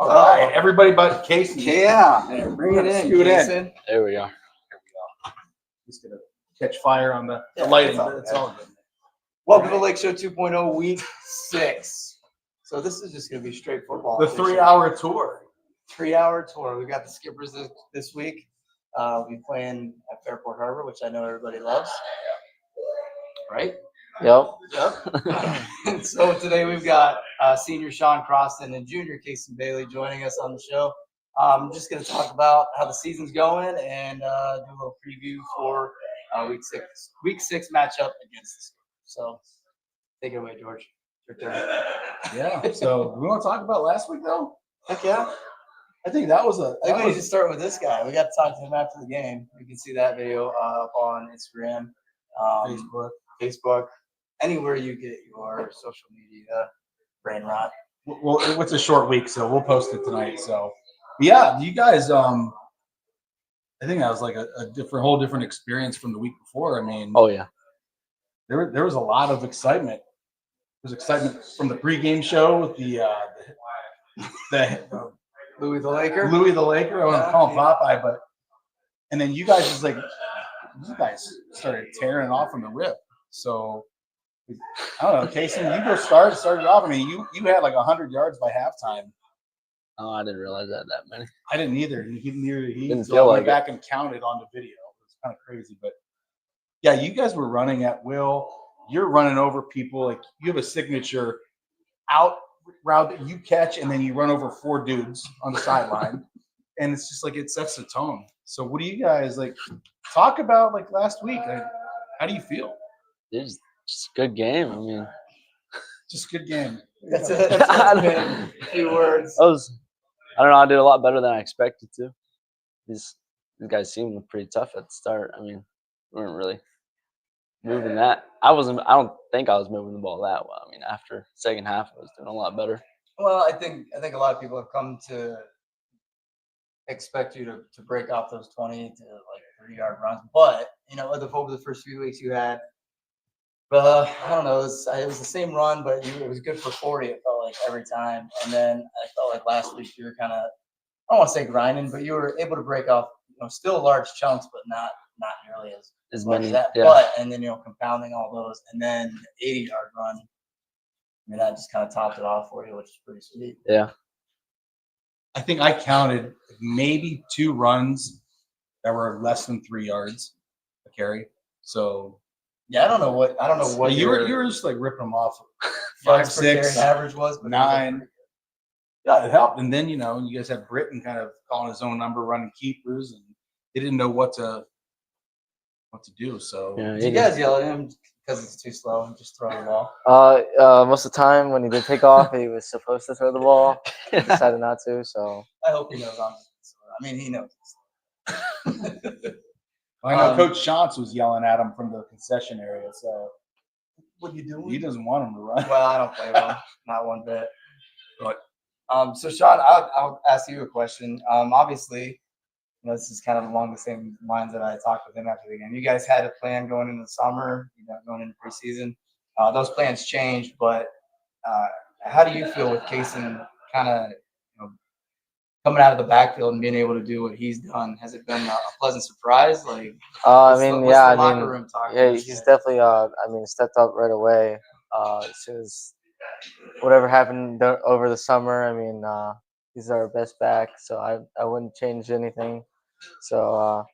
All right, everybody but Casey. Yeah, bring it in, Scoot in. Jason. There we are. Just gonna catch fire on the lighting, but it's all good. Welcome to Lake Show 2.0 Week 6. So this is just going to be straight football. The 3-hour tour. 3-hour tour. We've got the Skippers this week. We'll be playing at Fairport Harbor, which I know everybody loves. Right? Yep. And so today we've got senior Sean Croston and junior Casey Bailey joining us on the show. I'm just going to talk about how the season's going and do a little preview for week six matchup against the Skippers. So take it away, George. Your turn. Yeah. So we want to talk about last week though? Heck yeah. I think that was a. I think we should start with this guy. We got to talk to him after the game. You can see that video up on Instagram, Facebook, anywhere you get your social media brain rot. Well, it's a short week, so we'll post it tonight. So, yeah, you guys. I think that was like a whole different experience from the week before. I mean, Oh yeah. There was a lot of excitement. There was excitement from the pregame show with the Louis the Laker. I want to call him Popeye, but and then you guys started tearing it off from the rip. So I don't know, Casey, you started off. I mean, you had like 100 yards by halftime. Oh, I didn't realize that many. I didn't either. He Didn't so feel I went like back and counted on the video. It was kind of crazy, but yeah, you guys were running at will. You're running over people. Like you have a signature out route that you catch, and then you run over 4 dudes on the sideline, and it's just like it sets the tone. So, what do you guys like? Talk about like last week. Like, how do you feel? It's just a good game. I mean, Just good game. That's it. A few words. I don't know. I did a lot better than I expected to. These guys seemed pretty tough at the start. I mean, we weren't really moving that. I don't think I was moving the ball that well. I mean, after second half, I was doing a lot better. Well, I think a lot of people have come to expect you to break off those 20 to like 3-yard runs, but over the first few weeks you had. I don't know. It was the same run, but it was good for 40. It felt like every time, and then I felt like last week you were kind of, I don't want to say grinding, but you were able to break off, still large chunks, but not nearly as much as that. Yeah. But and then compounding all those, and then 80-yard run. I mean, that just kind of topped it off for you, which is pretty sweet. Yeah. I think I counted maybe 2 runs that were less than 3 yards a carry. So. Yeah, I don't know what you were just like ripping them off. 5, 6 average was, but 9. Yeah, it helped. And then you guys had Britton kind of calling his own number, running keepers, and they didn't know what to do. So did you guys yell at him because it's too slow and just throw the ball? Most of the time when he did take off, he was supposed to throw the ball. He decided not to. So I hope he knows I'm slow. I mean, he knows. I know Coach Shantz was yelling at him from the concession area. So what are you doing? He doesn't want him to run. Well, I don't play well, not one bit. But so Sean, I'll ask you a question. Obviously, this is kind of along the same lines that I talked with him after the game. You guys had a plan going into the summer, going into preseason. Those plans changed, but how do you feel with Kaysen kind of coming out of the backfield and being able to do what he's done? Has it been a pleasant surprise? Like, locker room talk? Yeah, he's definitely stepped up right away. As soon as whatever happened over the summer, he's our best back, so I wouldn't change anything. So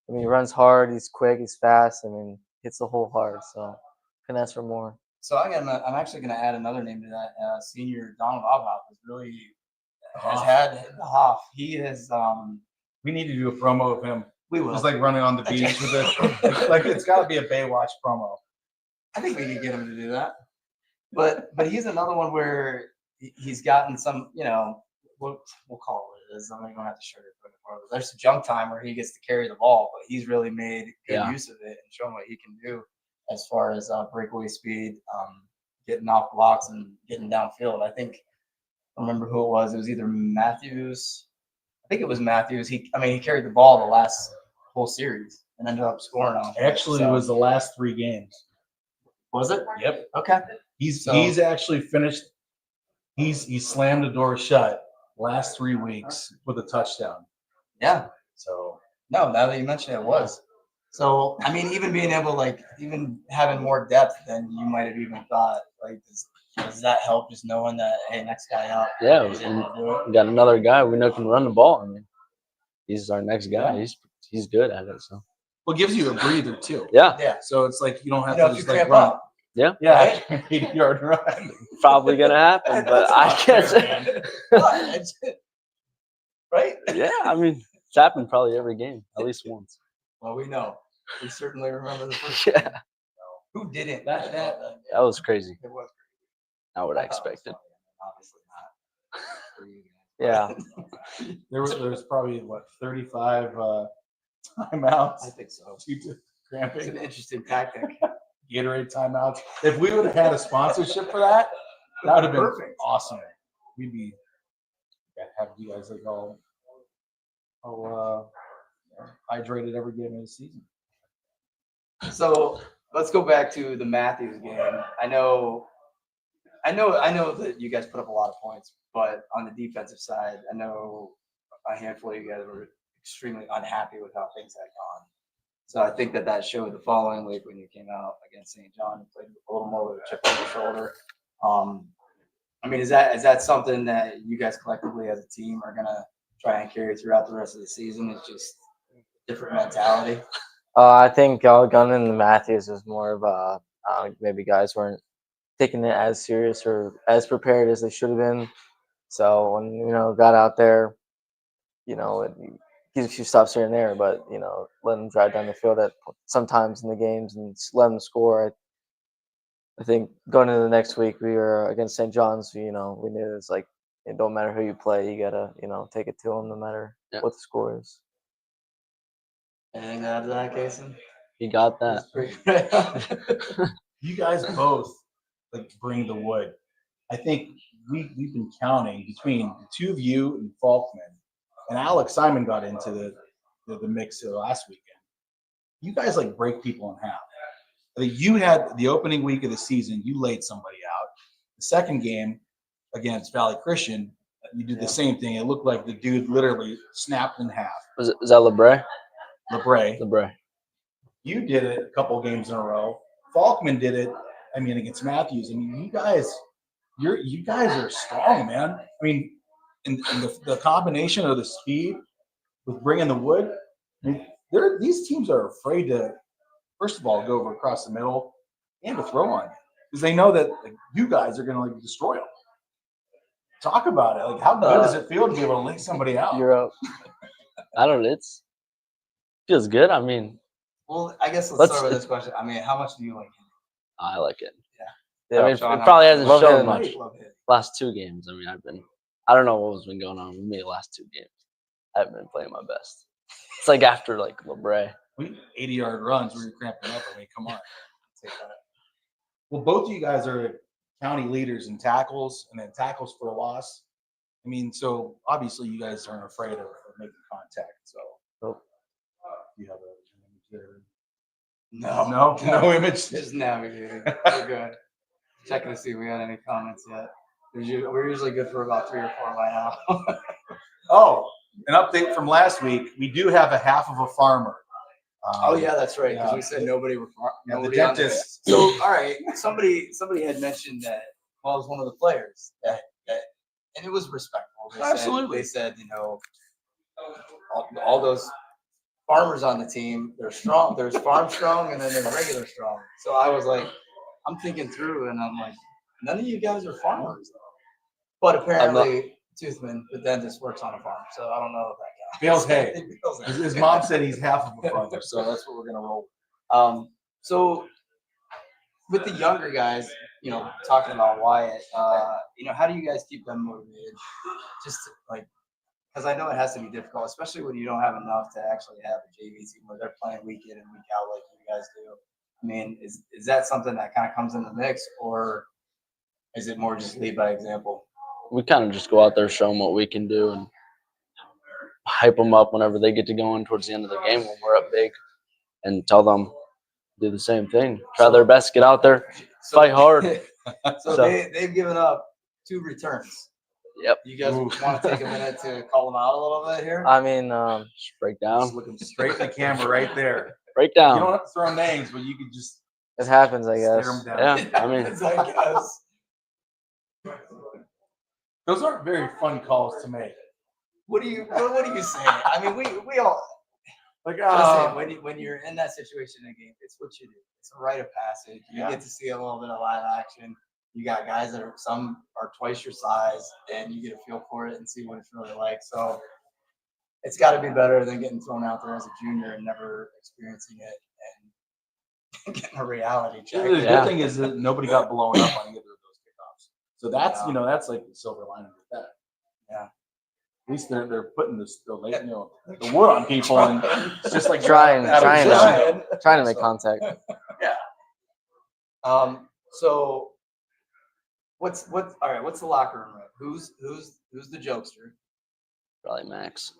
he runs hard, he's quick, he's fast, hits the hole hard. So couldn't ask for more. So I'm actually going to add another name to that. Senior Donald Obhoff has had Hoff. He has. We need to do a promo of him. We will. Just like running on the beach with it. Like it's got to be a Baywatch promo. I think we can get him to do that. But he's another one where he's gotten some, we'll call it what it is. I'm not going to have to sugarcoat it for it. There's a junk time where he gets to carry the ball, but he's really made good use of it and shown what he can do as far as breakaway speed, getting off blocks and getting downfield. I think, I don't remember who it was. It was either Matthews. I think it was Matthews. He carried the ball the last whole series and ended up scoring on it. Actually, it was the last 3 games. Was it? Yep. Okay. He's actually finished. He slammed the door shut last 3 weeks with a touchdown. Yeah. So No, now that you mention it, it was. So, I mean, even being able, even having more depth than you might have even thought, does that help just knowing that, hey, next guy out? Yeah, he's able to do it? we got another guy we know can run the ball. I mean, he's our next guy. He's good at it. So well, it gives you a breather too. yeah, Yeah. So it's like you don't have You know, to if you just like cramp run. up. Yeah, 80-yard run. probably gonna happen, but I can't say. Right? Yeah, I mean, it's happened probably every game, at least once. Well, we know. We certainly remember the first Yeah, game. Who didn't? That- that was crazy. It was. Not what I thought it was expected. funny. Obviously not. For you guys. Yeah, There was probably 35 timeouts. I think so. Due to It's cramping. an interesting tactic. Gatorade timeouts. If we would have had a sponsorship for that, that would have been Perfect. awesome. We'd be have you guys hydrated every game of the season. So let's go back to the Matthews game. I know that you guys put up a lot of points, but on the defensive side, I know a handful of you guys were extremely unhappy with how things had gone. So I think that showed the following week when you came out against St. John and played a little more with a chip on your shoulder. I mean, is that something that you guys collectively as a team are gonna try and carry throughout the rest of the season? It's just different mentality. I think Gunn and Matthews was more of a maybe guys weren't taking it as serious or as prepared as they should have been. So when got out there, it gives a few stops here and there, but let them drive down the field at sometimes in the games and let them score. I think going into the next week, we were against St. John's. We knew it's like it don't matter who you play, you gotta take it to them no matter what the score is. Anything to add to that, Kason? he got that. You guys both bring the wood. I think we've been counting between the two of you and Falkman, and Alex Simon got into the mix last weekend. You guys break people in half. I think you had the opening week of the season, you laid somebody out. The second game against Valley Christian, you did the same thing. It looked like the dude literally snapped in half. Is that LeBray? LeBray. LeBray. You did it a couple games in a row. Falkman did it, against Matthews. You guys are strong, man. In the combination of the speed with bringing the wood, these teams are afraid to, first of all, go over across the middle and to throw on you because they know that you guys are going to destroy them. Talk about it. How good does it feel to be able to link somebody out? You're up. I don't know. It feels good. Well, I guess let's start with this question. How much do you like him? I like it. Yeah. I mean, Sean, it probably hasn't love shown him. much. Love him. Last 2 games. I don't know what's been going on with me the last 2 games. I haven't been playing my best. It's like after LeBray. 80-yard runs where you're cramping up. Come on. Take that. Well, both of you guys are county leaders in tackles and then tackles for a loss. So obviously you guys aren't afraid of making contact. So you have no image. Just navigating. We're good. Checking to see if we had any comments yet. We're usually good for about 3 or 4 by now. Oh, an update from last week. We do have a half of a farmer. Oh yeah, that's right. Because yeah. we said nobody. The Nobody on there. dentist. So all right, somebody had mentioned that. Well, it was one of the players that and it was respectful. Absolutely. They said all those farmers on the team, they're strong. There's farm strong and then there's regular strong. So I was like, I'm thinking through and I'm like, none of you guys are farmers. But apparently, Toothman, the dentist, works on a farm, so I don't know if that Bales hay. Bales hay. His mom said he's half of a brother, so that's what we're gonna roll. So with the younger guys, talking about Wyatt, how do you guys keep them motivated? Just like, because I know it has to be difficult, especially when you don't have enough to actually have a JV team where they're playing week in and week out like you guys do. I mean, is that something that kind of comes in the mix, or is it more just lead by example? We kind of just go out there, show them what we can do, and hype them up whenever they get to going towards the end of the game when we're up big, and tell them do the same thing. Try their best, get out there, fight hard. So they've given up 2 returns. Yep. You guys want to take a minute to call them out a little bit here? I mean, Just break down. Just look him straight in the camera right there. Break You don't down. have to throw names, but you can just it happens, I stare guess. them down. Yeah, I mean, I guess. Those aren't very fun calls to make. What do you say? I mean, we all Like, listen, when you're in that situation in a game, it's what you do. It's a rite of passage. You Yeah. get to see a little bit of live action. You got guys that some are twice your size, and you get a feel for it and see what it's really like. So it's got to be better than getting thrown out there as a junior and never experiencing it and getting a reality check. the Yeah. good thing is that nobody got blown up on either of those kickoffs. So that's Yeah. that's like the silver lining with that. Yeah. At least they're putting the wood on people, and it's just like Trying Adam to- Trying to make contact. So what's all right? What's the locker room? Like? Who's the jokester? probably Max.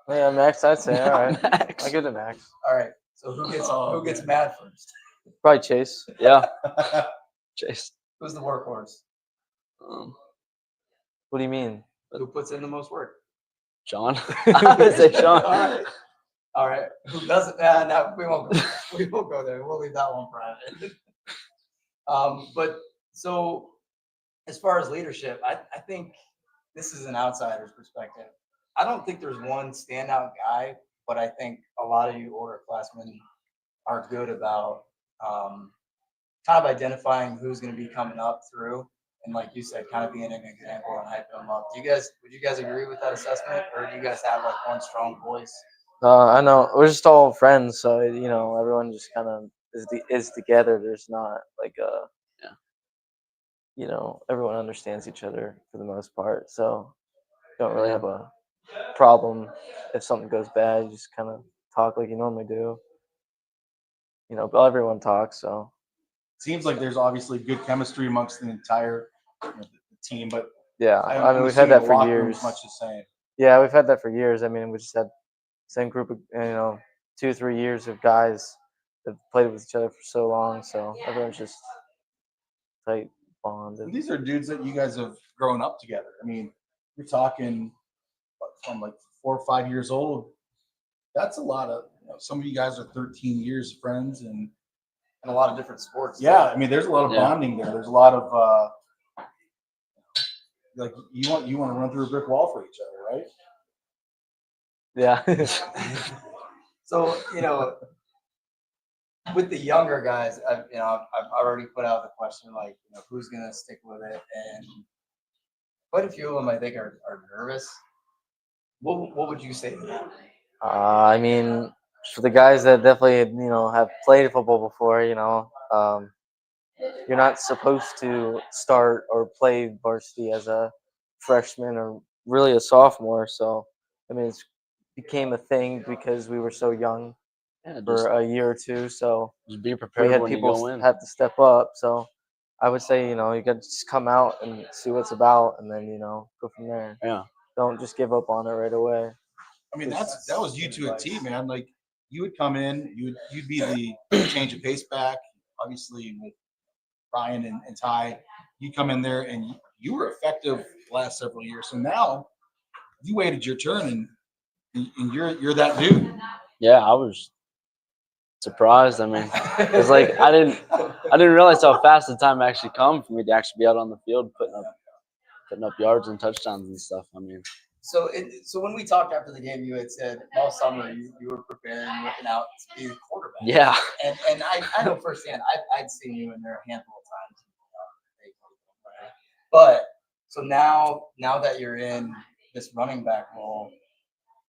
Yeah, Max, I'd say. All right. Max. I give it to Max. All right. So who gets mad first? Probably Chase. Yeah, Chase. Who's the workhorse? What do you mean? Who puts in the most work? Sean. I would say Sean. All right. Who doesn't? No, we won't. We won't go there. We'll leave that one private. But so as far as leadership, I think this is an outsider's perspective. I don't think there's one standout guy, but I think a lot of you older classmen are good about kind of identifying who's going to be coming up through, and like you said, kind of being an example and hyping them up. Would you guys agree with that assessment, or do you guys have like one strong voice? I know we're just all friends, so everyone just kind of is together. There's not like everyone understands each other for the most part, so don't really have a problem if something goes bad. You just kind of talk like you normally do. But everyone talks, so. Seems like there's obviously good chemistry amongst the entire the team, but Yeah, I'm I mean, we've assuming had that the for locker room's years. much the same. Yeah, we've had that for years. I mean, we just had same group of 2 or 3 years of guys that played with each other for so long. So everyone's just tight bond. And these are dudes that you guys have grown up together. I mean, you're talking from like 4 or 5 years old. That's a lot of. Some of you guys are 13 years friends, and In a lot of different sports. yeah, I mean, there's a lot of Yeah. bonding there. There's a lot of like you want to run through a brick wall for each other, right? Yeah. So with the younger guys, I've already put out the question like who's gonna stick with it, and quite a few of them I think are nervous. What would you say to them? I mean, for the guys that definitely have played football before, you're not supposed to start or play varsity as a freshman or really a sophomore. So I mean, it became a thing because we were so young Yeah, for a year or two. So just be we prepared had when you people go in. have to step up. So I would say you got to just come out and see what's about, and then go from there. Yeah. Don't just give up on it right away. I mean, that was you to a T, man. Like you would come in, you'd be the change of pace back. Obviously, with Ryan and Ty, you come in there and you were effective the last several years. So now you waited your turn, and you're that dude. Yeah, I was surprised. I mean, it's like I didn't realize how fast the time actually come for me to actually be out on the field putting up yards and touchdowns and stuff. I mean, So when we talked after the game, you had said all summer you were preparing, looking out to be the quarterback. yeah, And I know firsthand, I'd seen you in there a handful of times. But so now that you're in this running back role,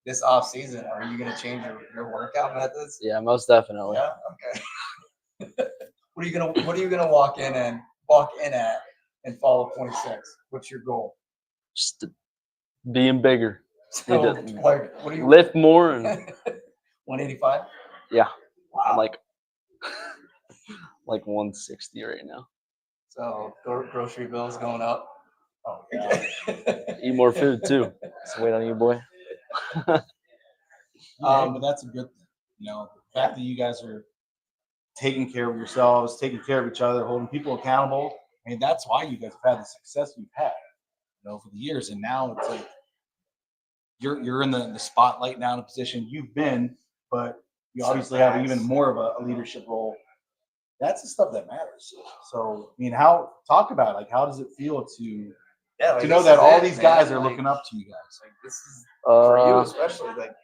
this off season, are you gonna change your workout methods? Yeah, most definitely. Yeah. Okay. What are you gonna walk in at in fall of 26? What's your goal? Just being bigger. So, Need to like, what do you lift more and 185? yeah, I'm Wow. like 160 right now. So grocery bills going up. Oh, yeah. Eat more food too. Just wait on you, boy. Yeah, but that's a good thing. You know, the fact that you guys are taking care of yourselves, taking care of each other, holding people accountable. I mean, that's why you guys have had the success you've had, you know, for the years. And now it's like you're in the spotlight now in a position you've been, but you obviously have even more of a leadership role. That's the stuff that matters. So, I mean, talk about it. Like, how does it feel to Yeah, know this that is all it, these man. guys are Like, looking up to you guys? like, this is for you Uh, especially. Like,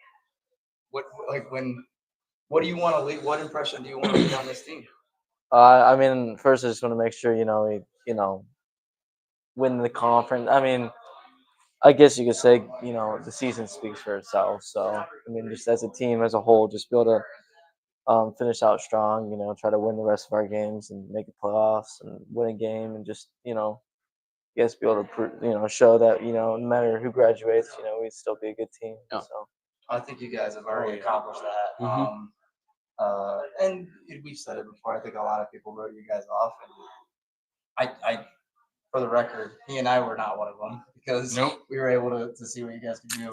what do you want to leave? What impression do you want to leave on this team? I mean, first I just want to make sure we win the conference. I mean, I guess you could say the season speaks for itself. So I mean, just as a team as a whole, just be able to finish out strong. Try to win the rest of our games and make the playoffs and win a game and just I guess be able to show that no matter who graduates, we'd still be a good team. Yeah. So I think you guys have already accomplished that. Mhm. And we've said it before. I think a lot of people wrote you guys off, and I, for the record, he and I were not one of them because Nope. we were able to see what you guys could do,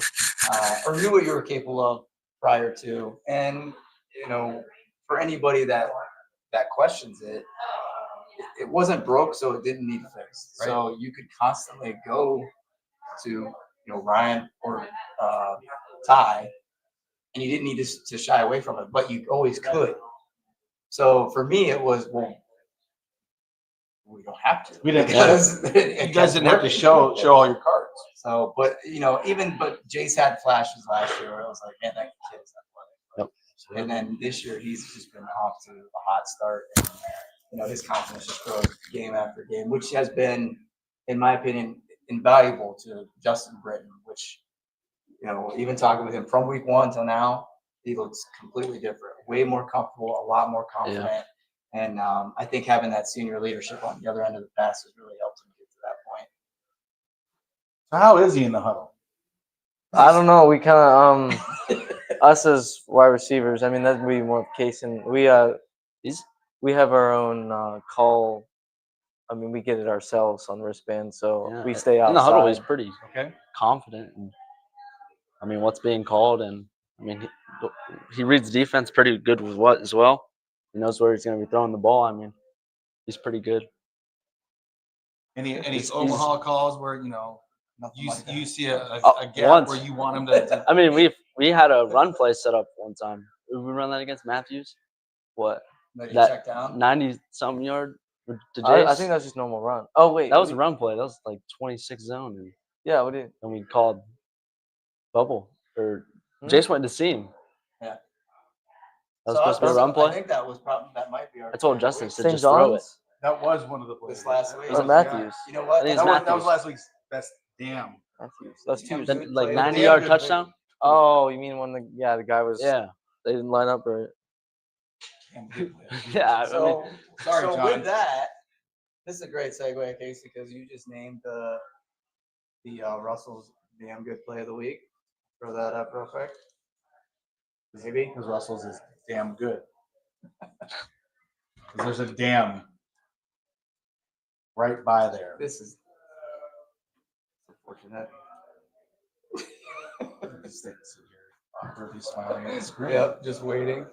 or knew what you were capable of prior to. And for anybody that questions it, it wasn't broke, so it didn't need fixed. Right. So you could constantly go to Ryan or Ty, and you didn't need to shy away from it, but you always could. So for me, it was, well, we don't have to. We didn't- because You guys didn't have to show all your cards. So, but Jace had flashes last year where I was like, man, that kid's athletic. And then this year, he's just been off to a hot start. And, his confidence just grows game after game, which has been, in my opinion, invaluable to Justin Britton, which, even talking with him from week 1 till now, he looks completely different, way more comfortable, a lot more confident. Yeah. And I think having that senior leadership on the other end of the pass has really helped him get to that point. So how is he in the huddle? I don't know. We kind of us as wide receivers. I mean, that'd be more of case, and we have our own call. I mean, we get it ourselves on wristband, so Yeah, we stay outside. in the huddle. He's pretty Okay. confident, and I mean, what's being called, and I mean, he reads defense pretty good with what as well. He knows where he's going to be throwing the ball. I mean, he's pretty good. Any He's- Omaha calls where Nothing like that. you see a gap once. where you want him to I mean, we had a run play set up one time. Did we run that against Matthews? What, That you that check down. 90-something yard to I Jace? think that's just normal run. Oh wait, That was a run play. That was like 26 zone, yeah. What did? and we called bubble or Hmm? Jace went to see him. Yeah. That was supposed to be a run I play. think that might be our. I told Justin to St. just throw it. John's? That was one of the plays. This last week. Was it Matthews? You know what? I think That it's was Matthews. last week's best. Damn. Matthews. That's Yeah, Tuesday. good Like play. 90-yard Damn good touchdown. Oh, you mean when the guy was? Yeah, They didn't line up right. Damn good play. yeah. I mean, So, Sorry, so John. with that, this is a great segue, Casey, because you just named the Russell's damn good play of the week. Throw that up real quick. Maybe. Because Russell's is damn good. 'Cause there's a dam right by there. This is unfortunate. Just sit here awkwardly smiling at the screen. Yep, just waiting.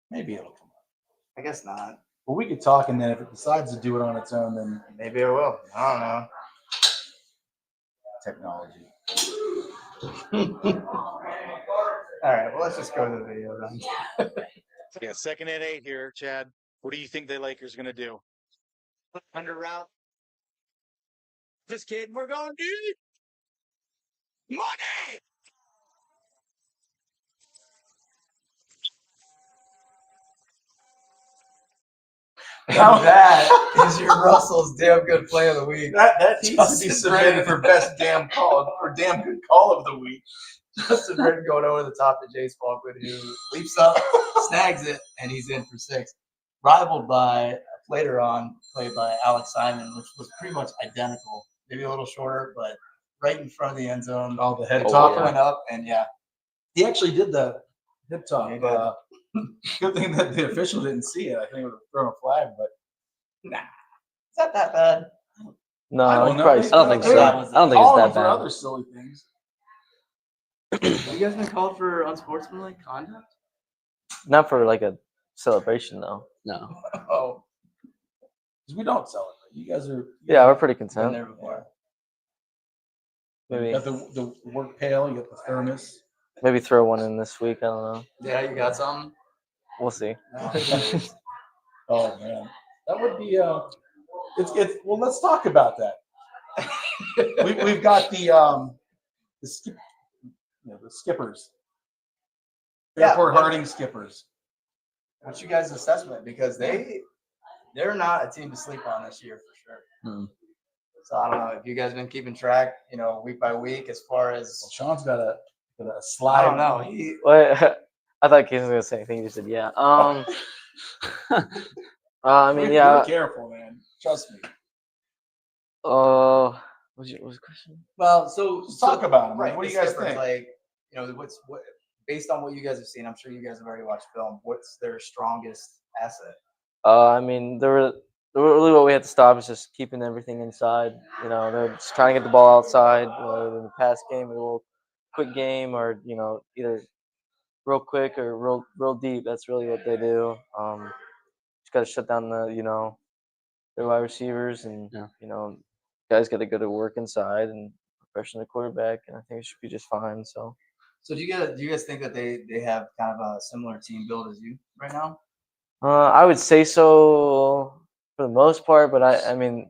Maybe it'll come up. I guess not. But we could talk, and then if it decides to do it on its own, then Maybe it will. I don't know. technology. All right, well, let's just go to the video then. Yeah, 2nd and 8 here, Chad. What do you think the Lakers are going to do? Under route. Just kidding. We're going deep. Money. How- that is your Russell's damn good play of the week. That needs to be Justin submitted Brennan. for best damn call or damn good call of the week. Justin Britton going over the top of Jace Falkwood, who leaps up, snags it, and he's in for 6. Rivaled by later on, played by Alex Simon, which was pretty much identical, maybe a little shorter, but right in front of the end zone. Oh, the head The top top topper. went up, and yeah, He actually did the hip top. He did. Good thing that the official didn't see it. I think it would have thrown a flag, but nah, is that bad? No, I don't you know. probably I don't think so. Yeah. I don't think calling it's him that for bad. other silly things. Have you guys been called for unsportsmanlike conduct? not for like a celebration though. No. Oh, 'Cause we don't celebrate. You guys are. Yeah, we're pretty been content. there before. You Maybe got the work pail. You got the thermos. maybe throw one in this week. I don't know. Yeah, you got something? We'll see. Oh man, that would be. It's well. Let's talk about that. We've got the skip, the skippers. Yeah, Airport what- Harding skippers. What's you guys' assessment? Because they're not a team to sleep on this year for sure. Mm. So I don't know if you guys been keeping track, week by week as far as Well, Sean's got a I slide. don't know. Wait, I thought Keith was gonna say anything. You just said yeah. I mean, Be yeah. careful, man. Trust me. What was the question? Well, so Just talk about 'em. Right. What do the you guys Skippers, think? Like, what based on what you guys have seen, I'm sure you guys have already watched film. What's their strongest asset? I mean, really what we had to stop is just keeping everything inside. They're just trying to get the ball outside. Whether in the pass game, a little quick game, or either real quick or real deep. That's really what they do. Just got to shut down their wide receivers, and Yeah. guys got to go to work inside and pressure the quarterback, and I think it should be just fine. So. So do you guys think that they have kind of a similar team build as you right now? I would say so for the most part, but I mean,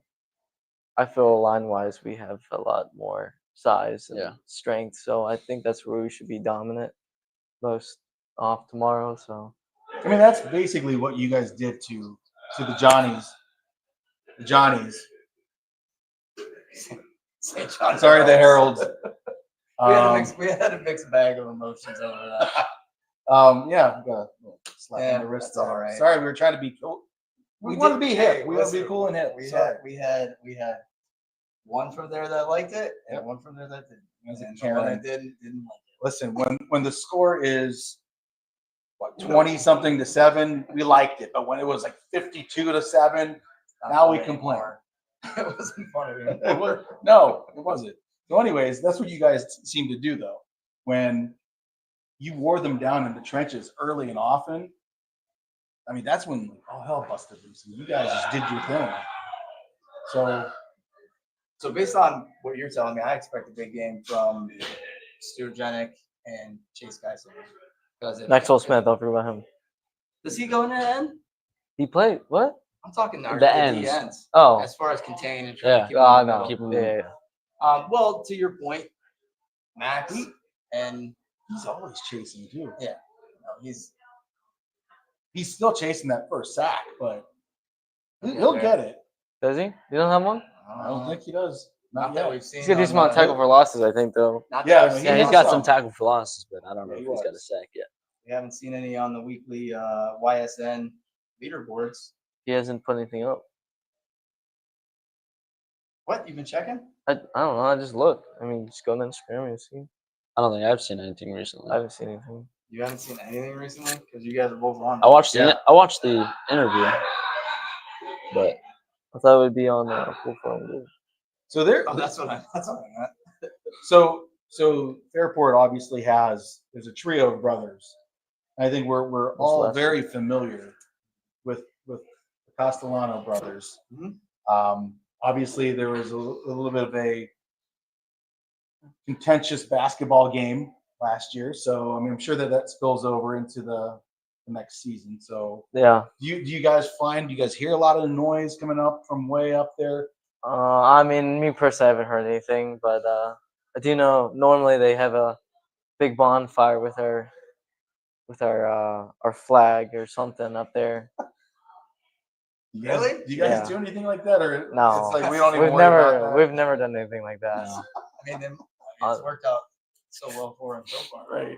I feel line wise we have a lot more size and Yeah. strength, so I think that's where we should be dominant most off tomorrow. So I mean, that's basically what you guys did to the Johnnies. The Johnnies. St. John Sorry, the Heralds. We had a mixed bag of emotions over that. Yeah, got a little slap Yeah, on the wrist. that's all there. right. Sorry, we were trying to be cool. We want to did- be hey, hip. We want to be listen, cool and hip. We Sorry. had one from there that liked it, and Yep. one from there that didn't. Was it And the one Karen? that didn't like it. Listen, when the score is what 20 something to 7, we liked it. But when it was like 52 to 7, Not now we funny complain. anymore. It wasn't funny anymore. it was no, it wasn't. So, anyways, that's what you guys seem to do though. When you wore them down in the trenches early and often, I mean that's when all hell busted loose. And you guys just did your thing. So based on what you're telling me, I expect a big game from Stuart Jenick and Chase Geisel. Because Maxwell Smith, don't forget about him. Does he go in the end? He played what? I'm talking our The ends. ends. Oh, As far as contain and trying Yeah. to keep them in the no, middle. Keep 'em yeah, in. yeah. Well, to your point, Max and he's always chasing too. he's He's still chasing that first sack, but Yeah, he'll fair. get it. Does he? You don't have one? I don't think he does. not Not that yet. we've seen. He's got a on decent amount of the- tackle for losses, I think, though. Not that Yeah, we've he seen Yeah, he's on got the- some tackle for losses, but I don't know Yeah, if he he's got a was. sack yet. We haven't seen any on the weekly YSN leaderboards. He hasn't put anything up. What, you've been checking? I don't know. I just look. I mean, just go on Instagram and see. I don't think I've seen anything recently. I haven't seen anything. You haven't seen anything recently? Because you guys are both on. I watched Yeah. I watched the interview, but I thought it would be on Full Form. Dude. So there. Oh, that's what I meant. So Fairport obviously there's a trio of brothers. I think we're all last very familiar with the Castellano brothers. Mhm. Obviously, there was a little bit of a contentious basketball game last year, so I mean, I'm sure that spills over into the next season. So, Yeah. do you guys hear a lot of noise coming up from way up there? I mean, me personally, I haven't heard anything, but I do know normally they have a big bonfire with our flag or something up there. You guys, Really? Do you guys Yeah. do anything like that, or No. it's like we don't even We've worry about never that? we've never done anything like that. No. I mean, it's worked out so well for him so far. Right.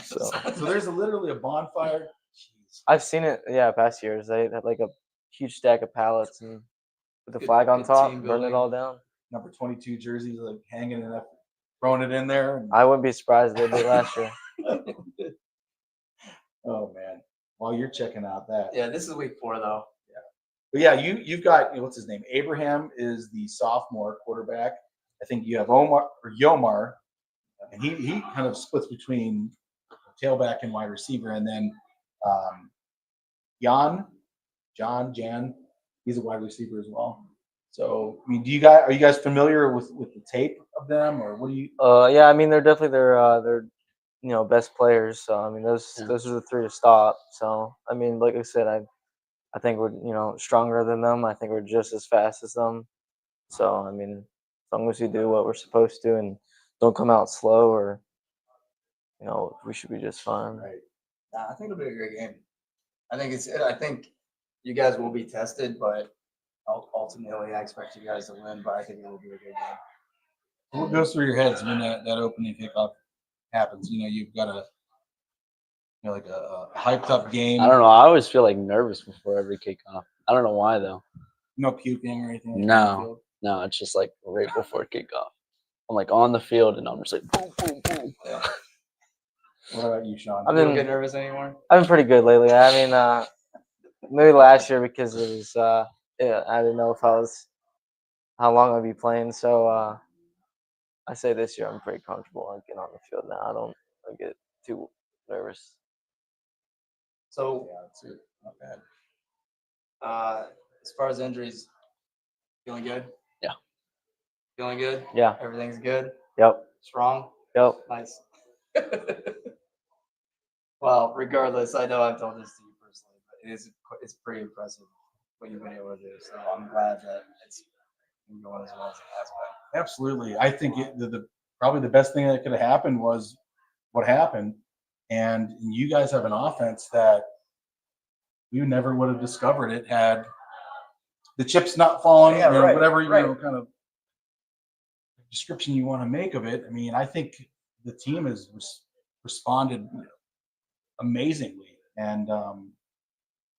So So there's literally a bonfire. Jeez. I've seen it. Yeah, past years they had like a huge stack of pallets and with the Good- flag on good top, team burn it building. all down. Number 22 jerseys like hanging it up, throwing it in there. And, I wouldn't be surprised if they did last year. oh man! While you're checking out that, Yeah, this is week 4 though. but yeah, you've got what's his name? Abraham is the sophomore quarterback. I think you have Omar or Yomar, and he kind of splits between tailback and wide receiver, and then Jan, he's a wide receiver as well. So I mean, are you guys familiar with the tape of them, or what do you? Yeah, I mean they're definitely they're best players. So I mean those Yeah. those are the 3 to stop. So I mean, like I said, I think we're stronger than them. I think we're just as fast as them. So I mean, as long as we do what we're supposed to and don't come out slow, or we should be just fine. Right. Nah, I think it'll be a great game. I think you guys will be tested, but ultimately I expect you guys to win. But I think it will be a good game. What goes through your heads when that opening kickoff happens? You've got like a hyped up game. I don't know. I always feel like nervous before every kickoff. I don't know why though. No puking or anything. like No. that on the field? No, it's just like right before kickoff. I'm like on the field and I'm just like boom, boom, boom. What about you, Sean? I've You don't been get nervous anymore? I've been pretty good lately. I mean, maybe last year because it was I didn't know how long I'd be playing. So I say this year I'm pretty comfortable. I get on the field now. I don't get too nervous. So Yeah, that's it. Not bad. as far as injuries, feeling good? Yeah. Feeling good? Yeah. Everything's good? Yep. Strong? Yep. Nice. Well, regardless, I know I've told this to you personally, but it's pretty impressive what you've been able to do. So I'm glad that it's been going as well as it has been. Absolutely. I think probably the best thing that could have happened was what happened. And you guys have an offense that we never would have discovered it had the chips not fallen, Yeah, right, whatever right. kind of description you want to make of it. I mean, I think the team has responded amazingly. And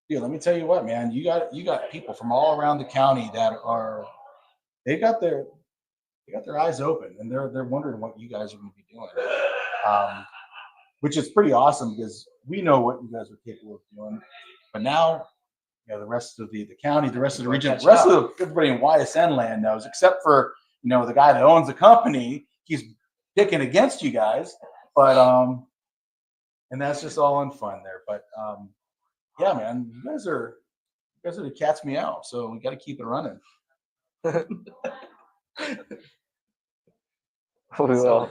let me tell you what, man, you got people from all around the county that they got their eyes open, and they're wondering what you guys are going to be doing, which is pretty awesome because we know what you guys are capable of doing. But now, the rest of the county, the rest of the region, the rest of everybody in YSN land knows, except for the guy that owns the company. He's picking against you guys, but and that's just all in fun there. But yeah, man, you guys are the cat's meow, so we got to keep it running. We will.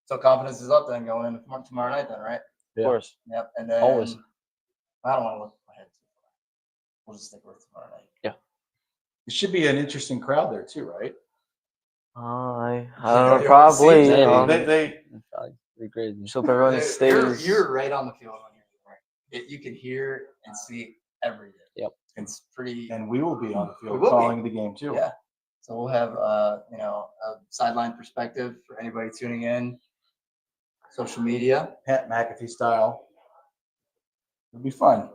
So confidence is up then going into tomorrow night then, right? Of course. Yep. And then Always. I don't want to look ahead too far. We'll just stick with tomorrow night. It should be an interesting crowd there too, right? I Yeah, don't know. it Probably. seems that like way. They Probably pretty crazy. Just hope everyone You're, stays. you're right on the field when you're there. You can hear and see everything. Yep. It's pretty. and we will be on the We field will be. calling the game too. Yeah. So we'll have a sideline perspective for anybody tuning in. Social media. Pat McAfee style. It'll be fun.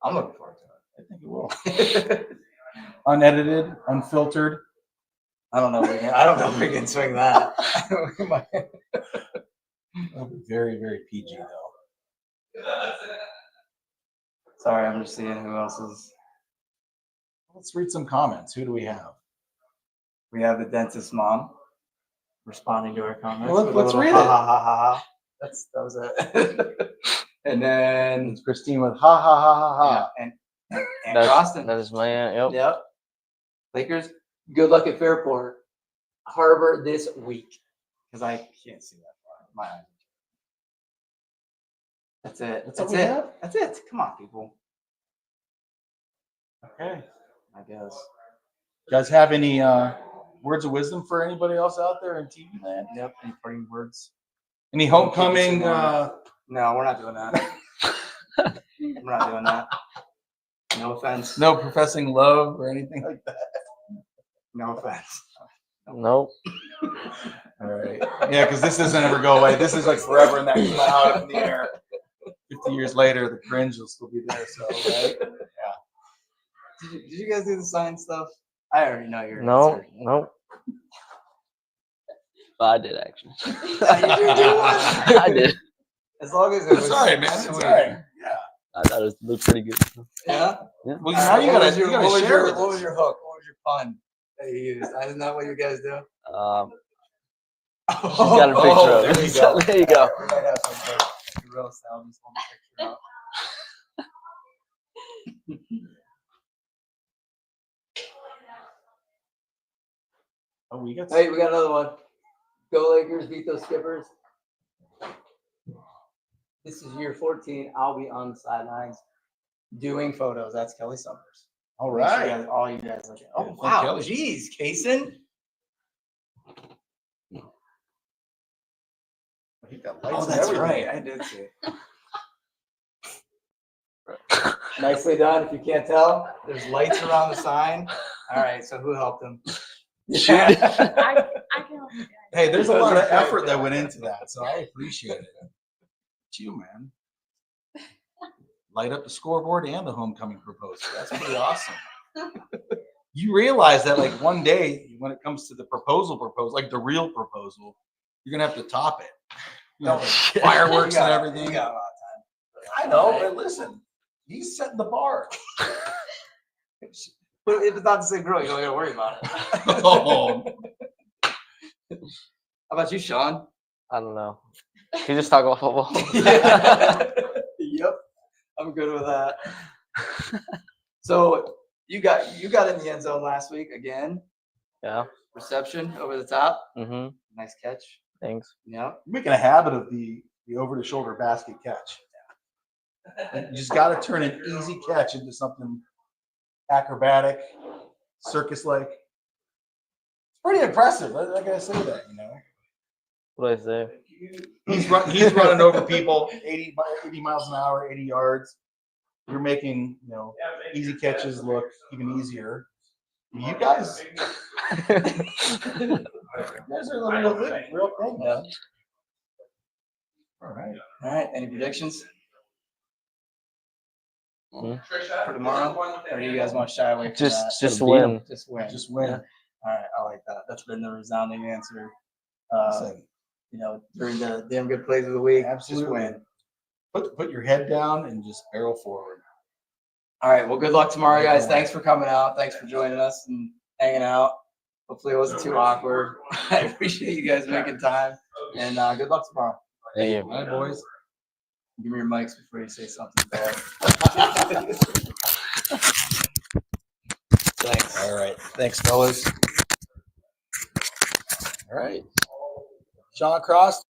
I'm looking forward I think it will. to it. Unedited, unfiltered. I don't know if we can swing that. We might- It'll be very, very PG though. Sorry, I'm just seeing who else is. Let's read some comments. Who do we have? We have the dentist mom responding to our comments. Well, with a let's little read ha, it. ha, ha, ha, ha. That was it. And then It's Christine with ha ha ha ha ha. yeah, and That's, Austin. that is my aunt. Yep. Yep. Lakers, good luck at Fairport Harbor this week. Because I can't see that far. My eyes. That's it. That's all we have? That's it. Come on, people. Okay. I guess. You guys have any words of wisdom for anybody else out there in TV land? Yep. Any parting words? Any homecoming? No, we're not doing that. We're not doing that. No offense. No professing love or anything like that. No offense. Nope. All right. Yeah, because this doesn't ever go away. This is like forever in that cloud up in the air. 50 years later, the cringe will still be there. So, right? Did you guys do the sign stuff? I already know your No. answer. Nope. But I did actually. You did one? I did. As long as it was It's all right, man. It's all sweet. right. Yeah. I thought it looked pretty good. Yeah. Well, now you gotta, you gotta share with what was us. your hook? What was your pun that you used? Isn't that what you guys do? She's got a picture of there it. you So go. there you go. We might have some real style. Just hold the picture up. Oh, we got. Hey, we got another one. Go Lakers, beat those Skippers. This is year 14. I'll be on the sidelines doing photos. That's Kelly Summers. All Make sure you right. guys- all you guys look at. Oh, Thank wow. Kelly. Jeez, Kaysen. He got lights Oh, and that's everything. right. I did see it. Nicely done. If you can't tell, there's lights around the sign. All right. So who helped him? I can help you guys. Hey, there's a That was lot of a great effort that job. went into that, so I appreciate it. It's you, man. Light up the scoreboard and the homecoming proposal. That's pretty awesome. You realize that, like, one day when it comes to the proposal, like the real proposal, you're gonna have to top it. You know, like fireworks You and got- everything. You got a lot of I know, but listen, he's setting the bar. time. But if it's not the same girl, you don't gotta worry about it. Oh, How about you, Sean? I don't know. Can you just talk about football? Yep. I'm good with that. So you got in the end zone last week again. Yeah. Reception over the top. Mhm. Nice catch. Thanks. Yep. making a habit of the over the shoulder basket catch. You just got to turn an easy catch into something acrobatic, circus-like. It's pretty impressive. I gotta say that, you know. What do I say? He's running over people 80 miles an hour, 80 yards. You're making, you know, easy catches look even easier. You guys are the real thing, man. All right. All right. Any predictions Hmm? for tomorrow? Or do you guys want to shy away from Just that? just Gotta beat 'em. win. Just win. Just win. All right. I like that. That's been the resounding answer. You know, during the damn good plays of the week. Absolutely. Just win. Put your head down and just barrel forward. All right. Well, good luck tomorrow, guys. Thanks for coming out. Thanks for joining us and hanging out. Hopefully it wasn't too awkward. I appreciate you guys making time. And good luck tomorrow. Thank you. All right, boys. Give me your mics before you say something bad. Thanks. All right. Thanks, fellas. All right. Sean Cross.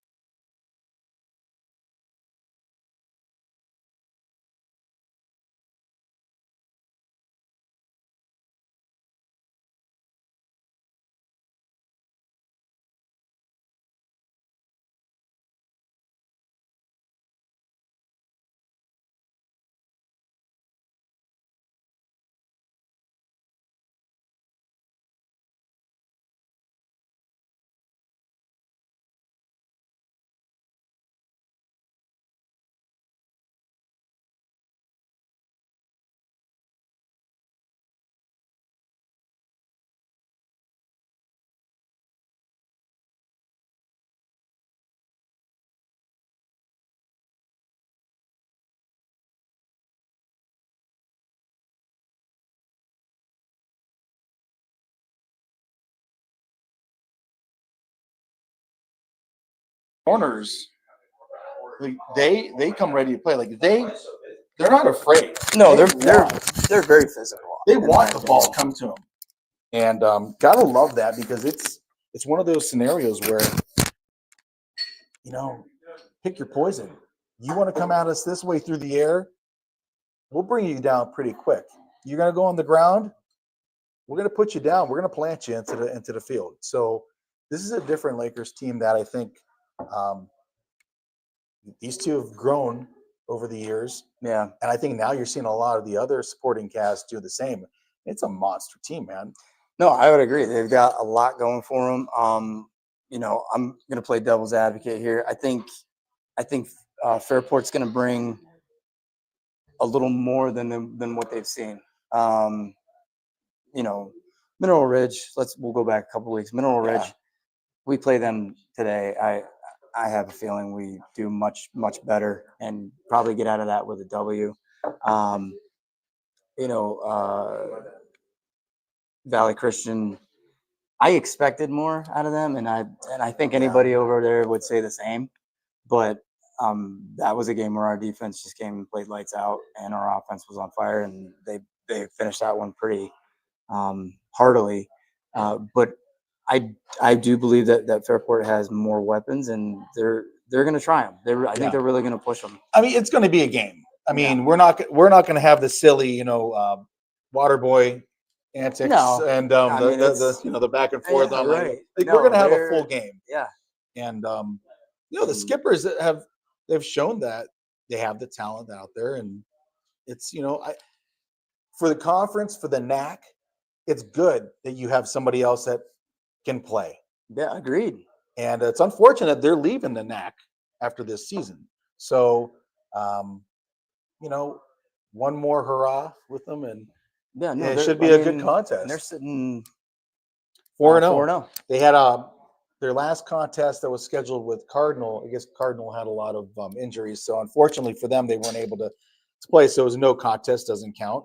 Corners, like, they come ready to play. Like they're not afraid. No, they're very physical. They want the ball to come to them, and gotta love that because it's one of those scenarios where, you know, pick your poison. You want to come at us this way through the air, we'll bring you down pretty quick. You're gonna go on the ground, we're gonna put you down. We're gonna plant you into the field. So this is a different Lakers team that I think these two have grown over the years. Yeah. And I think now you're seeing a lot of the other supporting cast do the same. It's a monster team, man. No, I would agree. They've got a lot going for them. I'm going to play devil's advocate here. I think Fairport's going to bring a little more than what they've seen. Mineral Ridge. We'll go back a couple weeks. Mineral Ridge. Yeah. We play them today. I have a feeling we do much better and probably get out of that with a W. Valley Christian. I expected more out of them, and I think anybody over there would say the same. But that was a game where our defense just came and played lights out, and our offense was on fire, and they finished that one pretty heartily. But I do believe that Fairport has more weapons, and they're going to try them. I think they're really going to push them. I mean, it's going to be a game. I mean, we're not going to have the silly, water boy antics and the back and forth. Yeah, on right. we're going to have a they're- full game. Yeah. And the skippers that they've shown that they have the talent out there, and it's for the conference, for the NAC, it's good that you have somebody else that can play. Yeah, agreed. And it's unfortunate they're leaving the NAC after this season. So, one more hurrah with them, and Yeah, no, it should be a good contest. And they're sitting 4-0. 4-0. They had their last contest that was scheduled with Cardinal. I guess Cardinal had a lot of injuries, so unfortunately for them, they weren't able to play. So it was a no contest. Doesn't count.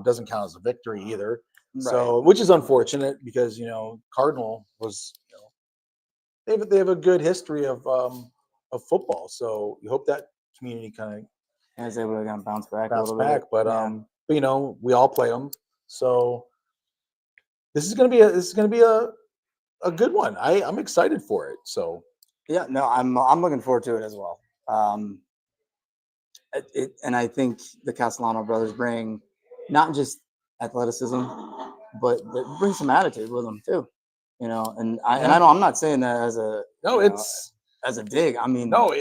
Doesn't count as a victory either. Right. So, which is unfortunate because Cardinal was they have a good history of football. So you hope that community kind of I was able to kind of bounce back a bounce little back. bit. But Yeah. we all play them. So this is gonna be a good one. I'm excited for it. So Yeah, no, I'm looking forward to it as well. And I think the Castellano brothers bring not just athleticism, but they bring some attitude with them too. And I know I'm not saying that as a it's as a dig. I mean, no.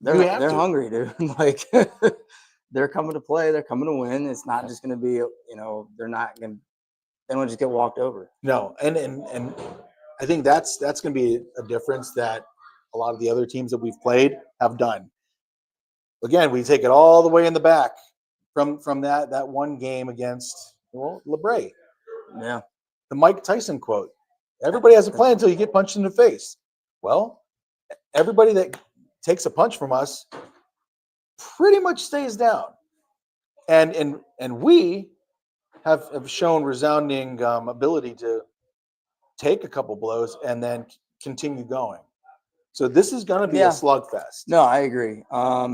they're hungry, dude. Like they're coming to play. They're coming to win. It's not just going to be they don't just get walked over. No, and I think that's going to be a difference that a lot of the other teams that we've played have done. Again, we take it all the way in the back from that one game against LeBray. Yeah. The Mike Tyson quote: "Everybody has a plan until you get punched in the face." Well, everybody that takes a punch from us pretty much stays down, and we have shown resounding ability to take a couple blows and then continue going. So this is going to be a slugfest. No, I agree. I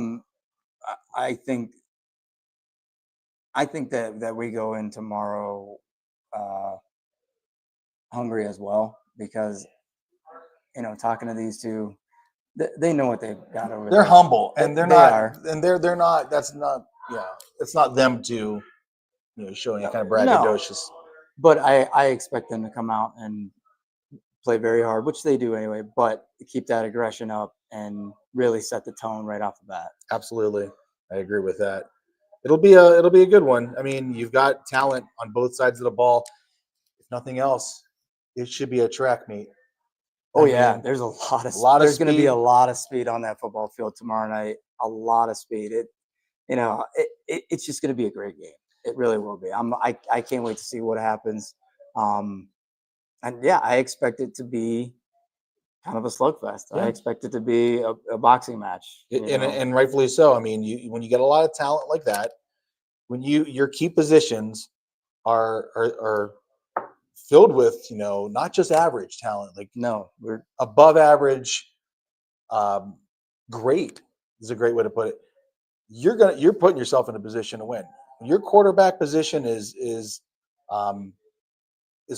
think that we go in tomorrow hungry as well because talking to these two, they know what they've got over there. They're humble and they're They not, are. and they're not. That's not. Yeah, it's not them to showing kind of braggadocious. But I expect them to come out and play very hard, which they do anyway, but keep that aggression up and really set the tone right off the bat. Absolutely. I agree with that. It'll be a good one. I mean, you've got talent on both sides of the ball. If nothing else, it should be a track meet. Oh I yeah, mean, there's a lot of there's going to be speed. a lot of speed on that football field tomorrow night. A lot of speed. It's just going to be a great game. It really will be. I can't wait to see what happens. And yeah, I expect it to be kind of a slugfest. Yeah. I expect it to be a boxing match. And rightfully so. I mean, when you get a lot of talent like that, when your key positions are filled with not just average talent, like No, we're above average, great is a great way to put it. You're putting yourself in a position to win. Your quarterback position is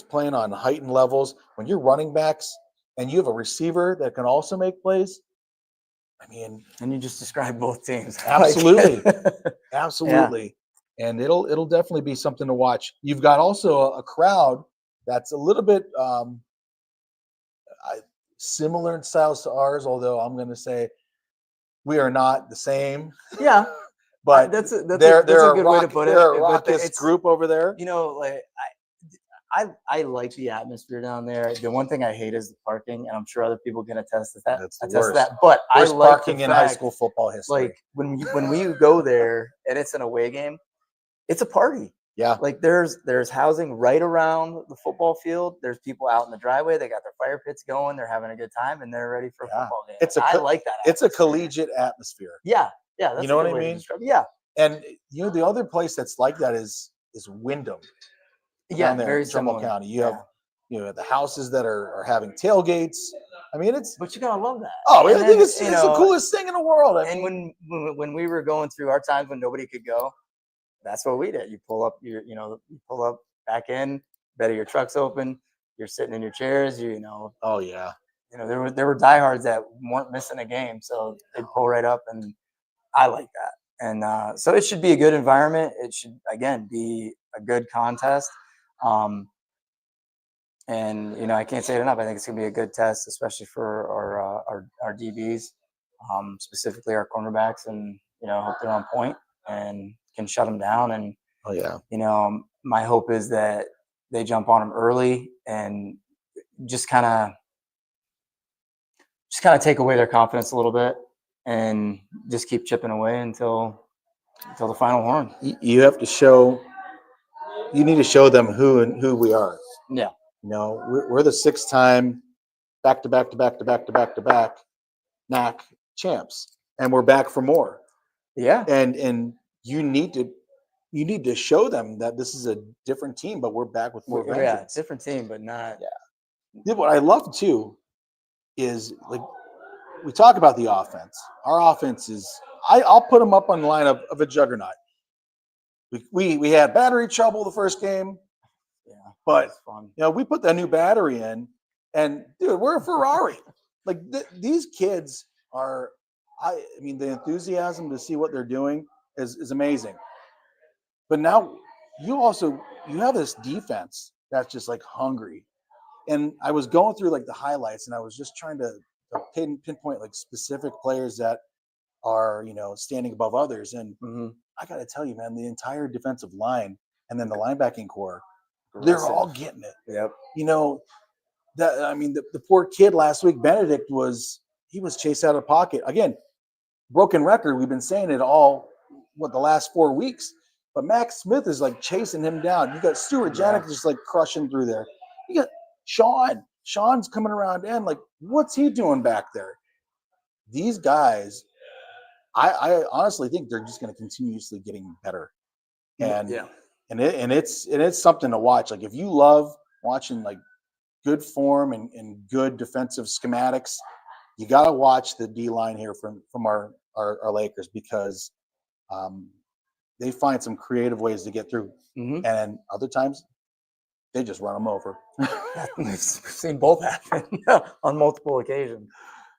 playing on heightened levels. When you're running backs and you have a receiver that can also make plays, I mean, and you just described both teams. absolutely, absolutely, and it'll definitely be something to watch. You've got also a crowd that's a little bit similar in styles to ours, although I'm going to say we are not the same, Yeah, but that's a they're good way to put it. They're a but raucous it's group over there. you know, like I like the atmosphere down there. The one thing I hate is the parking, and I'm sure other people can attest to that. That's the Attest to worst. that. But Worst I like parking the in high fact, school football history. like when we go there and it's an away game, it's a party. Yeah. Like there's housing right around the football field. There's people out in the driveway. They got their fire pits going. They're having a good time, and they're ready for a Yeah. football game. It's a I co- like that. It's a atmosphere. collegiate atmosphere. Yeah, yeah. That's know a what good I way to mean? describe it. Yeah, And the other place that's like that is Wyndham. yeah. Down there Very in Trumbull similar. County. You have the houses that are having tailgates. I mean, it's But you gotta love that. I And think then, it's the coolest thing in the world. I And mean, when we were going through our times when nobody could go, that's what we did. You pull up you pull up back in, bed of your truck's open, you're sitting in your chairs, oh yeah, there were diehards that weren't missing a game, so they'd pull right up, and I like that. And so it should be a good environment. It should again be a good contest. And I can't say it enough. I think it's gonna be a good test, especially for our DBs, specifically our cornerbacks, and hope they're on point and can shut them down. And oh yeah. my hope is that they jump on them early and just kind of take away their confidence a little bit, and just keep chipping away until the final horn. You have to show. You need to show them who we are. Yeah. We're the 6-time back-to-back NAC champs, and we're back for more. Yeah. And you need to show them that this is a different team, but we're back with more Yeah, vengeance. different team, but not. Yeah, what I love too is like we talk about the offense. Our offense is I'll put them up on the line of a juggernaut. We had battery trouble the first game. Yeah, but it's fun. we put that new battery in, and dude, we're a Ferrari. Like these kids are. I mean, the enthusiasm to see what they're doing is amazing. But now you have this defense that's just like hungry. And I was going through like the highlights, and I was just trying to pinpoint like specific players that are standing above others. And I got to tell you, man, the entire defensive line and then the linebacking core, they're all getting it. Yep. The poor kid last week, Benedict, was chased out of pocket again. Broken record. We've been saying it all the last 4 weeks. But Max Smith is like chasing him down. You got Stuart Janik just like crushing through there. You got Sean. Sean's coming around and like, what's he doing back there? These guys, I honestly think they're just going to continuously getting better. And it's something to watch. Like if you love watching like good form and good defensive schematics, you got to watch the D line here from our Lakers, because they find some creative ways to get through, and other times they just run them over. We've seen both happen on multiple occasions.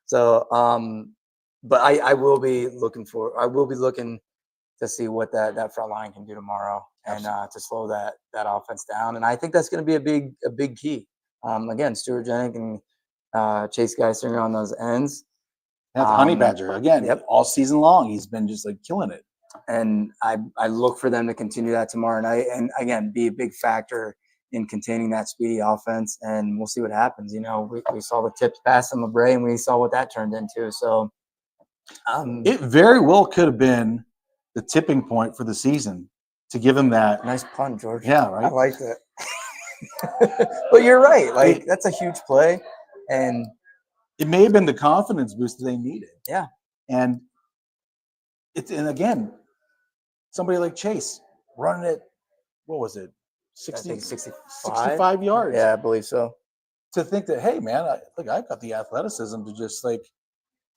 So, but I will be looking to see what that front line can do tomorrow, and to slow that offense down. And I think that's going to be a big key. Again, Stuart Jennings and Chase Geisinger on those ends. That's Honey Badger again. Yep. All season long, he's been just like killing it. And I look for them to continue that tomorrow night, and again be a big factor in containing that speedy offense. And we'll see what happens. We saw the tips pass on LeBray, and we saw what that turned into. So it very well could have been the tipping point for the season to give him that. Nice pun, George. Yeah, right. I liked it. But you're right. Like that's a huge play, and it may have been the confidence boost that they needed. Yeah. And again, somebody like Chase running it, what was it? 65 yards. Yeah, I believe so. To think that, hey man, I got the athleticism to just like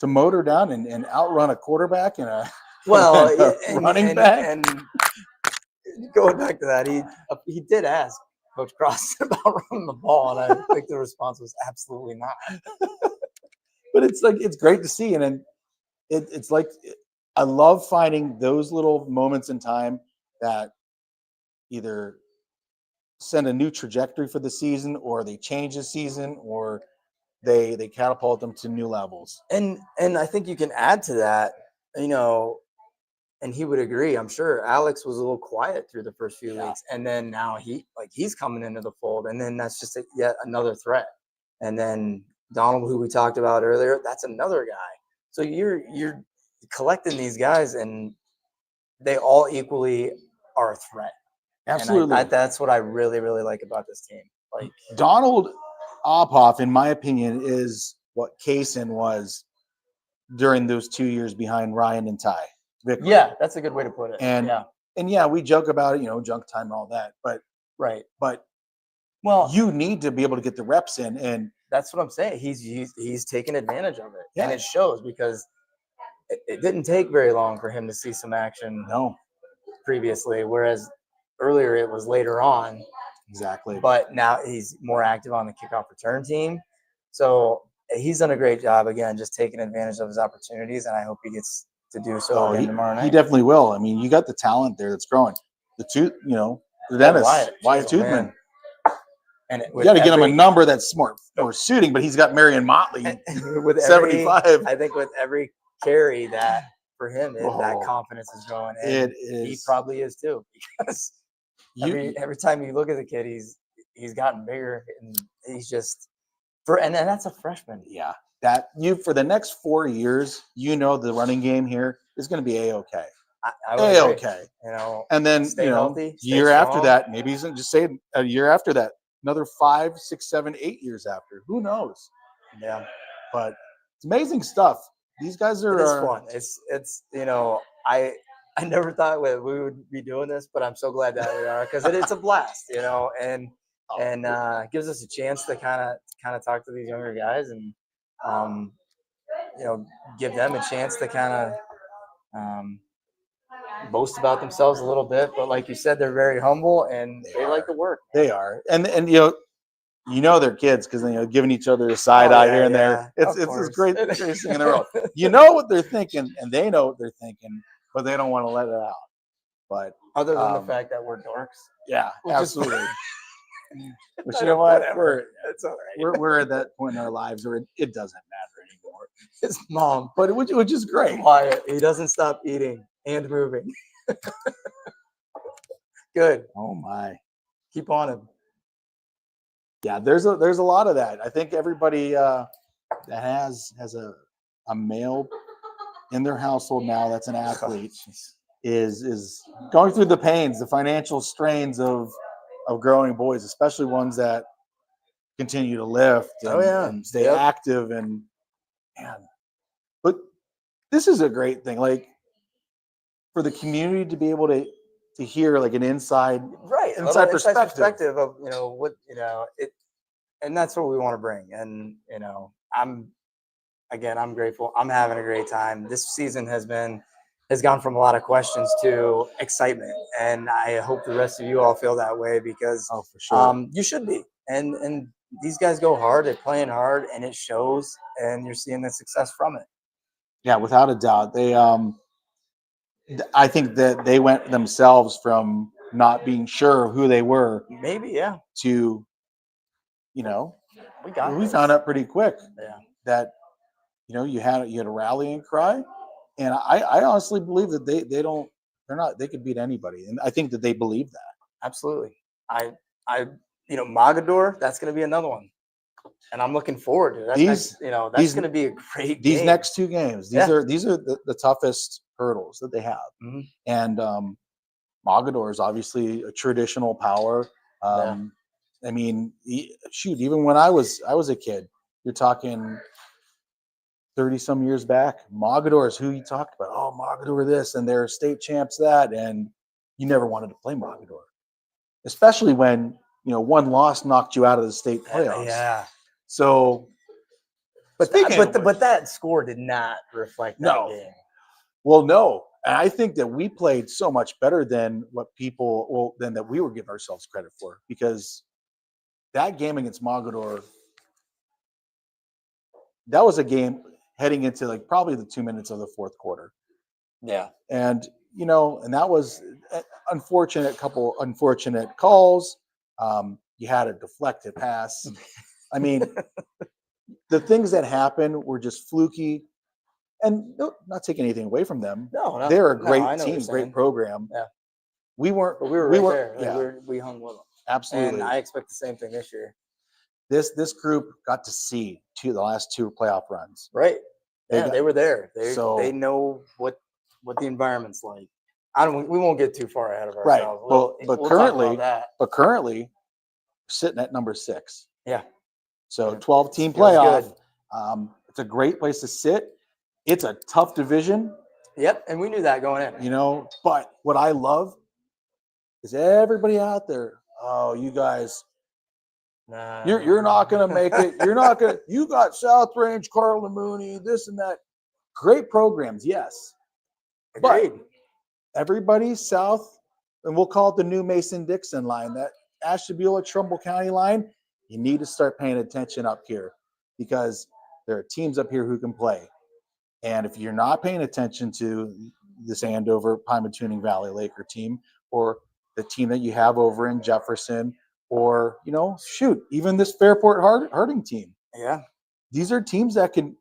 to motor down and outrun a quarterback and a running back. And going back to that, he did ask Coach Cross about running the ball, and I think the response was absolutely not. But it's great to see, and then it's like I love finding those little moments in time that either send a new trajectory for the season, or they change the season, or they catapult them to new levels. And I think you can add to that, you know, and he would agree. I'm sure Alex was a little quiet through the first few weeks, and then now he's coming into the fold, and then that's just yet another threat. And then Donald, who we talked about earlier, that's another guy. So you're collecting these guys, and they all equally are a threat. Absolutely. And that's what I really, really like about this team. Like Donald Ophoff, in my opinion, is what Kaysen was during those 2 years behind Ryan and Ty. Vickery. yeah, that's a good way to put it. And yeah, and yeah, we joke about it, junk time and all that, but right. but Well, you need to be able to get the reps in, and that's what I'm saying. He's taking advantage of it, and Yeah. it shows because it didn't take very long for him to see some action no, previously, whereas earlier it was later on. exactly. But now he's more active on the kickoff return team, so he's done a great job again, just taking advantage of his opportunities, and I hope he gets to do so again tomorrow night. He definitely will. I mean, you got the talent there that's growing. The Dennis, Wyatt Chisel, Toothman. man. And You got to get him a number that's more suiting, but he's got Marion Motley, with 75. I think with every carry that for him, that Oh. confidence is growing. And It he is. probably is too, because every time you look at the kid, he's gotten bigger, and he's just and that's a freshman. Yeah, that you for the next 4 years, the running game here is going to be a-okay. I would agree. A-okay. And then stay healthy, stay year after strong. that, maybe he's going to just say a year after that, another 5, 6, 7, 8 years after. Who knows? Yeah, But it's amazing stuff. These guys are it is fun. It's I never thought we would be doing this, but I'm so glad that we are, because it's a blast, and gives us a chance to kind of talk to these younger guys, and give them a chance to kind of boast about themselves a little bit. But like you said, they're very humble, and they like to work. They are, and they're kids because giving each other a side eye here and there. It's this great thing in the world. You know what they're thinking, and they know what they're thinking, but they don't want to let it out. But Other than the fact that we're dorks, yeah, Which is- absolutely. But you know what? It's all right. We're at that point in our lives where it doesn't matter anymore. His mom, But which is great. quiet. He doesn't stop eating and moving. Good. Oh my. Keep on him. Yeah, there's a lot of that. I think everybody that has a male in their household now that's an athlete is going through the pains, the financial strains of growing boys, especially ones that continue to lift and stay active but this is a great thing, like for the community to be able to hear like an inside perspective of what it, and that's what we want to bring. And I'm grateful. I'm having a great time. This season has gone from a lot of questions to excitement, and I hope the rest of you all feel that way, because for sure. you should be. And these guys go hard, they're playing hard, and it shows, and you're seeing the success from it. Yeah, without a doubt. They I think that they went themselves from not being sure of who they were Maybe, yeah. to we this. found out pretty quick Yeah. that you had a rallying cry, and I honestly believe that they could beat anybody, and I think that they believe that. Absolutely. Mogador, that's going to be another one, and I'm looking forward to it. That's going to be a great These game. next 2 games, these are the toughest hurdles that they have. Mhm. And Mogador is obviously a traditional power. I mean, even when I was a kid, you're talking 30 some years back, Mogador is who you talked about. Oh, Mogador this, and they're state champs that, and you never wanted to play Mogador, especially when one loss knocked you out of the state playoffs. Yeah. So, But that score did not reflect that No. game. well, no, and I think that we played so much better than that we would give ourselves credit for, because that game against Mogador, that was a game heading into like probably the 2 minutes of the fourth quarter. Yeah. And, and that was couple unfortunate calls. You had a deflected pass. I mean, the things that happened were just fluky, and not taking anything away from them. No, They're a no, great I know what team, you're great saying. program. Yeah. We weren't. But we were we right were- there. Like, Yeah, we hung with them. absolutely. And I expect the same thing this year. This group got to see the last two playoff runs. Right. They Yeah, got- they were there. so- They know what the environment's like. We won't get too far ahead of Right, ourselves. but we'll currently- talk about that. But currently, sitting at number 6. Yeah. So Yeah. 12-team Feels playoff. good. It's a great place to sit. It's a tough division, Yep, and we knew that going in. you know. But what I love is everybody out there. Oh, you guys, Nah. you're not gonna make it. You're not gonna. You got South Range, Carlin Mooney, this and that. Great programs, yes. But Agreed. everybody south, and we'll call it the new Mason-Dixon line, that Ashtabula-Trumbull County line, you need to start paying attention up here because there are teams up here who can play. And if you're not paying attention to this Andover Pymatuning Valley Laker team or the team that you have over in Jefferson or, you know, shoot, even this Fairport Harding team, Yeah. these are teams that can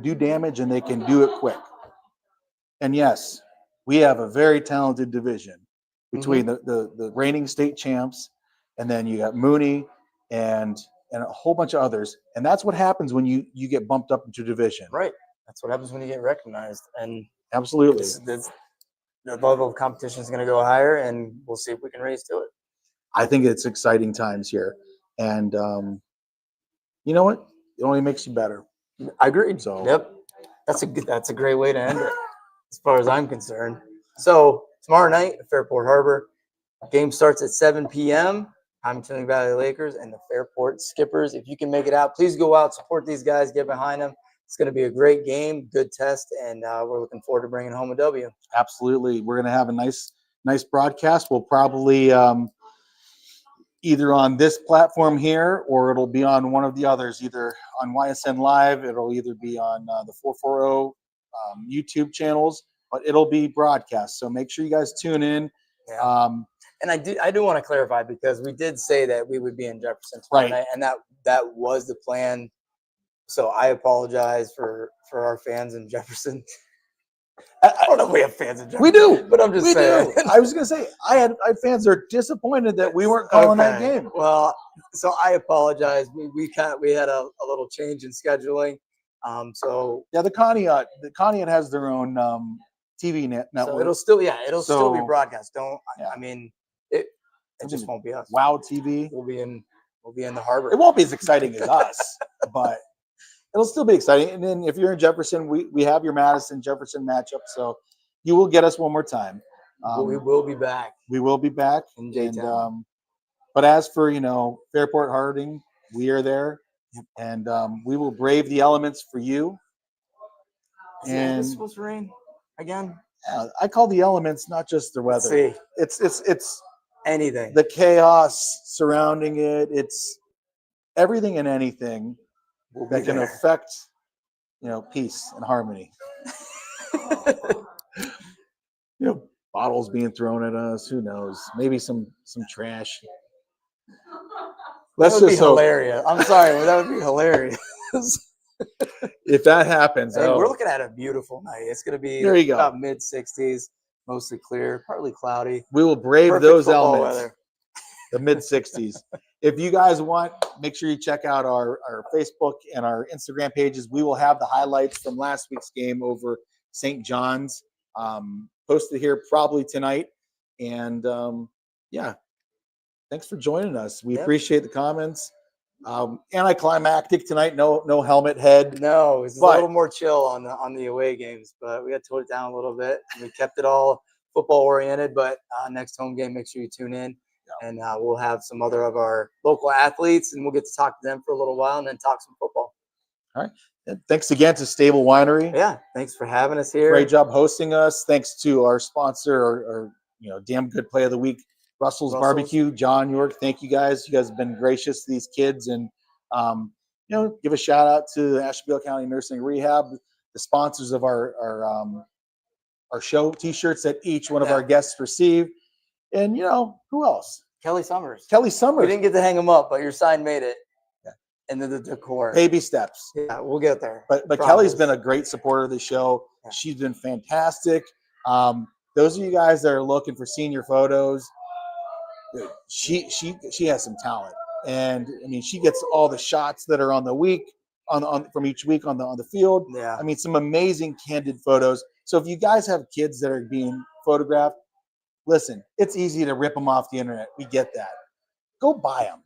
do damage and they can do it quick. And yes, we have a very talented division between the reigning state champs, and then you got Mooney and a whole bunch of others. And that's what happens when you get bumped up into division. Right. That's what happens when you get recognized. And Absolutely. the level of competition is going to go higher, and we'll see if we can raise to it. I think it's exciting times here. And you know what? It only makes you better. I agree. So- Yep. That's a great way to end it, as far as I'm concerned. So tomorrow night, at Fairport Harbor, game starts at 7 p.m. Pymatuning Valley Lakers and the Fairport Skippers. If you can make it out, please go out, support these guys, get behind them. It's going to be a great game, good test, and we're looking forward to bringing home a W. Absolutely. We're going to have a nice broadcast. We'll probably either on this platform here or it'll be on one of the others, either on YSN Live. It'll either be on the 440 YouTube channels, but it'll be broadcast. So make sure you guys tune in. Yeah. And I do want to clarify, because we did say that we would be in Jefferson tomorrow Right. night, and that was the plan. So I apologize for our fans in Jefferson. I don't know if we have fans in Jefferson. We do. But I'm just We saying. do. I was going to say, I had fans that are disappointed that we weren't calling that Okay. game. Well, so I apologize. We had a little change in scheduling. So Yeah, the Conneaut has their own TV network. so it'll still be So- broadcast. Don't Yeah. I mean it It'll just be won't be us. Wow TV. We'll be in the harbor. It won't be as exciting as us, but it'll still be exciting. And then if you're in Jefferson, we have your Madison Jefferson matchup, so you will get us one more time. We will be back We will be back. in And J-Town. but as for Fairport Harding, we are there, and we will brave the elements for you. Is And it supposed to rain again? I call the elements not just the Let's weather. see. It's Anything. the chaos surrounding it. It's everything and anything We'll be that can there. affect peace and harmony. Bottles being thrown at us, who knows, maybe some trash. That would be hilarious. I'm sorry, but that would be hilarious. If that happens, Hey, we're looking at a beautiful night. It's going to be There you go. about mid 60s, mostly clear, partly cloudy. we will brave Perfect those football elements. weather. The mid 60s. If you guys want, make sure you check out our Facebook and our Instagram pages. We will have the highlights from last week's game over St. John's posted here probably tonight. And yeah, thanks for joining us. We Yep. appreciate the comments. Anticlimactic tonight. No helmet head. No, it's a But- little more chill on the away games, but we got to tone it down a little bit. We kept it all football oriented, but next home game, make sure you tune in. And we'll have some other of our local athletes, and we'll get to talk to them for a little while and then talk some football. And thanks again to Stable Winery. Yeah, thanks for having us here. Great job hosting us. Thanks to our sponsor, or damn good play of the week, Russell's Barbecue, John York. Thank you guys. You guys have been gracious to these kids, and give a shout out to Ashtabula County Nursing Rehab, the sponsors of our show T-shirts that each one of our guests receive, and who else? Kelly Summers. Kelly We Summers. didn't get to hang them up, but your sign made it. and then the decor. Baby steps. Yeah, we'll get there. But Promise. Kelly's been a great supporter of the show. Yeah. She's been fantastic. Those of you guys that are looking for senior photos, dude, she has some talent, and I mean she gets all the shots that are on the week on from each week on the field. Yeah. I mean some amazing candid photos. So if you guys have kids that are being photographed, listen, it's easy to rip them off the internet. We get that. Go buy them.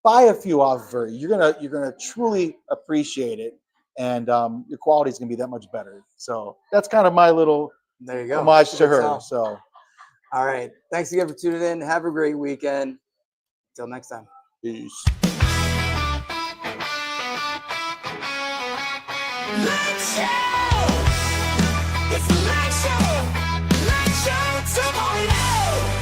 Buy a few off of her. You're gonna truly appreciate it, and your quality is gonna be that much better. So that's kind of my little There you go. homage to Good her. tell. So All right. Thanks again for tuning in. Have a great weekend. Till next time. peace. Light show! It's the light show! Light show tomorrow!